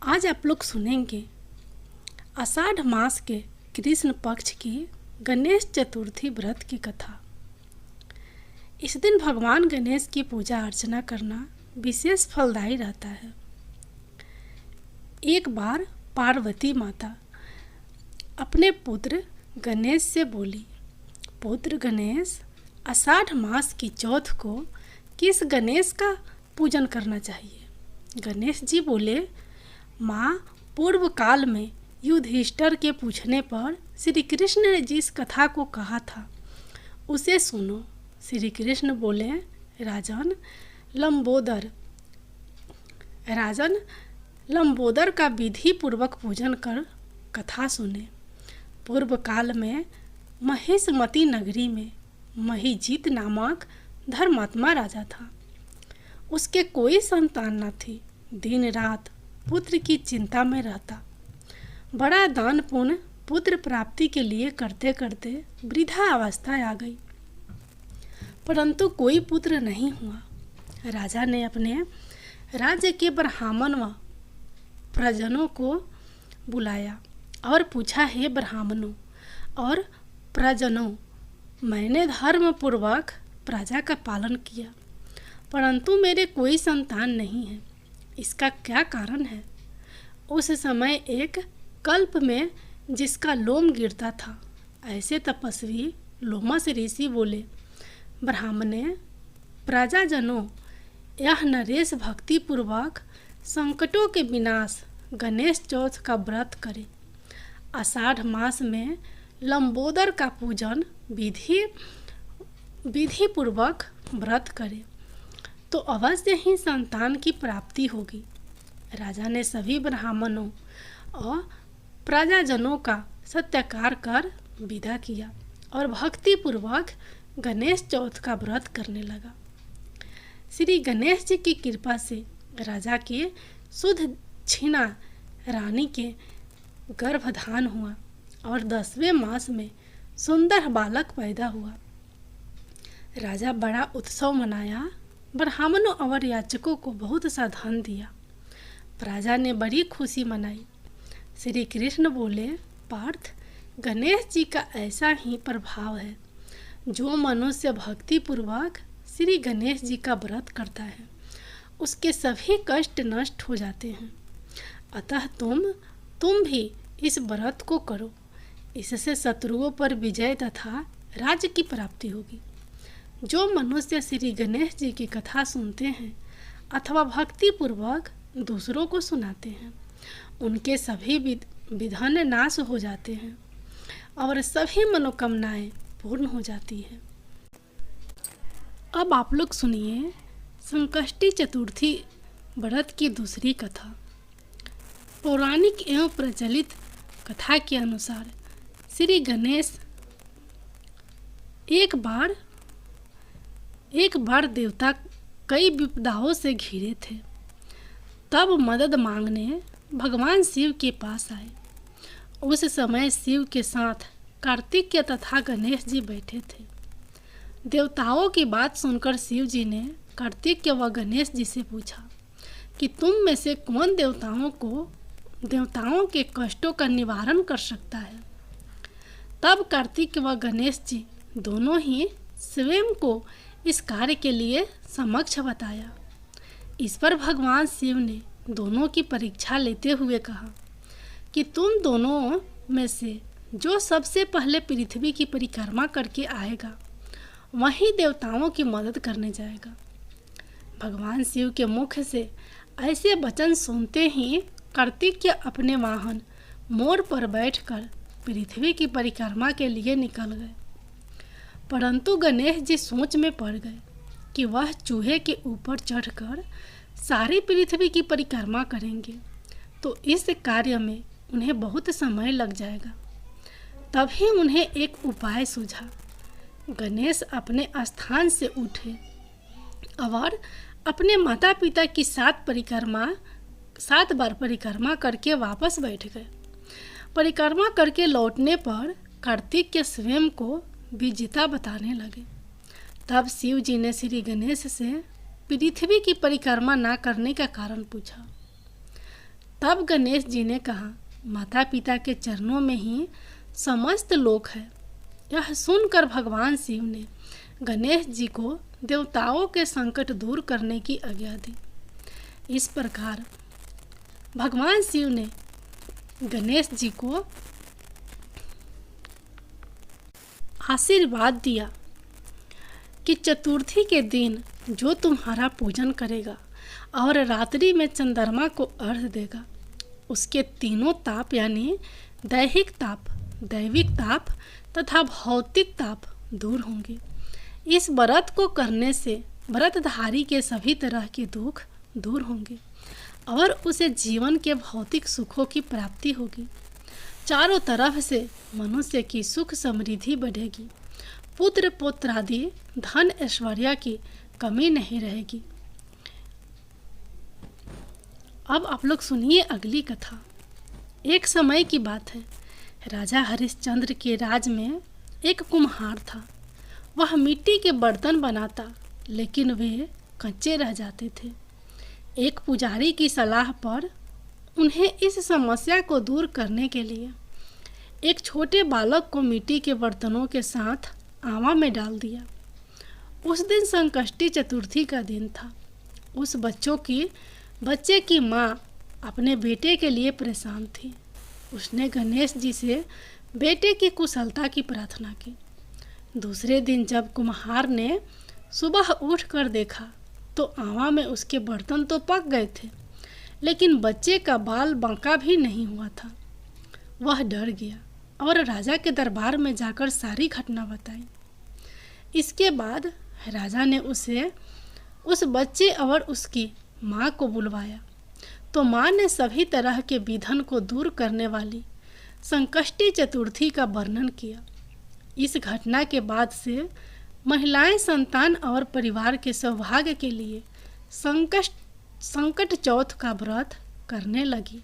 आज आप लोग सुनेंगे आषाढ़ मास के कृष्ण पक्ष की गणेश चतुर्थी व्रत की कथा। इस दिन भगवान गणेश की पूजा अर्चना करना विशेष फलदायी रहता है। एक बार पार्वती माता अपने पुत्र गणेश से बोली, पुत्र गणेश, आषाढ़ मास की चौथ को किस गणेश का पूजन करना चाहिए? गणेश जी बोले, माँ, पूर्व काल में युधिष्ठिर के पूछने पर श्री कृष्ण ने जिस कथा को कहा था उसे सुनो। श्री कृष्ण बोले, राजन लंबोदर का विधि पूर्वक पूजन कर कथा सुने। पूर्व काल में महिषमती नगरी में महिजीत नामक धर्मात्मा राजा था। उसके कोई संतान न थी। दिन रात पुत्र की चिंता में रहता। बड़ा दान पुण्य पुत्र प्राप्ति के लिए करते करते वृद्धा अवस्था आ गई, परंतु कोई पुत्र नहीं हुआ। राजा ने अपने राज्य के ब्राह्मण व प्रजनों को बुलाया और पूछा, हे ब्राह्मणों और प्रजनों, मैंने धर्म पूर्वक प्रजा का पालन किया, परंतु मेरे कोई संतान नहीं है। इसका क्या कारण है? उस समय एक कल्प में जिसका लोम गिरता था, ऐसे तपस्वी लोमस ऋषि बोले, ब्राह्मणे, प्रजाजनों, यह नरेश भक्ति पूर्वक संकटों के विनाश गणेश चौथ का व्रत करे। आषाढ़ मास में लंबोदर का पूजन विधि पूर्वक व्रत करे तो अवश्य ही संतान की प्राप्ति होगी। राजा ने सभी ब्राह्मणों और प्रजाजनों का सत्कार कर विदा किया और भक्ति पूर्वक गणेश चौथ का व्रत करने लगा। श्री गणेश जी की कृपा से राजा के शुद्ध छिना रानी के गर्भधान हुआ और 10वें मास में सुंदर बालक पैदा हुआ। राजा बड़ा उत्सव मनाया, ब्राह्मणों और याचकों को बहुत सा धन दिया। प्रजा ने बड़ी खुशी मनाई। श्री कृष्ण बोले, पार्थ, गणेश जी का ऐसा ही प्रभाव है। जो मनुष्य भक्ति पूर्वक श्री गणेश जी का व्रत करता है उसके सभी कष्ट नष्ट हो जाते हैं। अतः तुम भी इस व्रत को करो। इससे शत्रुओं पर विजय तथा राज्य की प्राप्ति होगी। जो मनुष्य श्री गणेश जी की कथा सुनते हैं अथवा भक्ति पूर्वक दूसरों को सुनाते हैं, उनके सभी विघ्न नाश हो जाते हैं और सभी मनोकामनाएं पूर्ण हो जाती हैं। अब आप लोग सुनिए संकष्टी चतुर्थी व्रत की दूसरी कथा। पौराणिक एवं प्रचलित कथा के अनुसार श्री गणेश एक बार देवता कई विपदाओं से घिरे थे। तब मदद मांगने भगवान शिव के पास आए। उस समय शिव के साथ कार्तिकेय तथा गणेश जी बैठे थे। देवताओं की बात सुनकर शिव जी ने कार्तिकेय व गणेश जी से पूछा कि तुम में से कौन देवताओं के कष्टों का निवारण कर सकता है? तब कार्तिकेय व गणेश जी दोनों ही स्वयं को इस कार्य के लिए समक्ष बताया। इस पर भगवान शिव ने दोनों की परीक्षा लेते हुए कहा कि तुम दोनों में से जो सबसे पहले पृथ्वी की परिक्रमा करके आएगा वही देवताओं की मदद करने जाएगा। भगवान शिव के मुख से ऐसे वचन सुनते ही कार्तिकेय अपने वाहन मोर पर बैठकर पृथ्वी की परिक्रमा के लिए निकल गए, परंतु गणेश जी सोच में पड़ गए कि वह चूहे के ऊपर चढ़कर सारी पृथ्वी की परिक्रमा करेंगे तो इस कार्य में उन्हें बहुत समय लग जाएगा। तभी उन्हें एक उपाय सूझा। गणेश अपने स्थान से उठे और अपने माता पिता की 7 बार परिक्रमा करके वापस बैठ गए। परिक्रमा करके लौटने पर कार्तिकेय स्वयं को विजेता बताने लगे। तब शिव जी ने श्री गणेश से पृथ्वी की परिक्रमा न करने का कारण पूछा। तब गणेश जी ने कहा, माता पिता के चरणों में ही समस्त लोक है। यह सुनकर भगवान शिव ने गणेश जी को देवताओं के संकट दूर करने की आज्ञा दी। इस प्रकार भगवान शिव ने गणेश जी को आशीर्वाद दिया कि चतुर्थी के दिन जो तुम्हारा पूजन करेगा और रात्रि में चंद्रमा को अर्घ्य देगा, उसके तीनों ताप यानी दैहिक ताप, दैविक ताप तथा भौतिक ताप दूर होंगे। इस व्रत को करने से व्रतधारी के सभी तरह के दुख दूर होंगे और उसे जीवन के भौतिक सुखों की प्राप्ति होगी। चारों तरफ से मनुष्य की सुख समृद्धि बढ़ेगी, पुत्र पुत्रादि धन ऐश्वर्य की कमी नहीं रहेगी। अब आप लोग सुनिए अगली कथा। एक समय की बात है, राजा हरिश्चंद्र के राज में एक कुम्हार था। वह मिट्टी के बर्तन बनाता, लेकिन वे कच्चे रह जाते थे। एक पुजारी की सलाह पर उन्हें इस समस्या को दूर करने के लिए एक छोटे बालक को मिट्टी के बर्तनों के साथ आवा में डाल दिया। उस दिन संकष्टी चतुर्थी का दिन था। उस बच्चे की माँ अपने बेटे के लिए परेशान थी। उसने गणेश जी से बेटे की कुशलता की प्रार्थना की। दूसरे दिन जब कुम्हार ने सुबह उठकर देखा तो आवा में उसके बर्तन तो पक गए थे, लेकिन बच्चे का बाल बांका भी नहीं हुआ था। वह डर गया और राजा के दरबार में जाकर सारी घटना बताई। इसके बाद राजा ने उस बच्चे और उसकी माँ को बुलवाया तो माँ ने सभी तरह के विघ्न को दूर करने वाली संकष्टी चतुर्थी का वर्णन किया। इस घटना के बाद से महिलाएं संतान और परिवार के सौभाग्य के लिए संकट चौथ का व्रत करने लगी।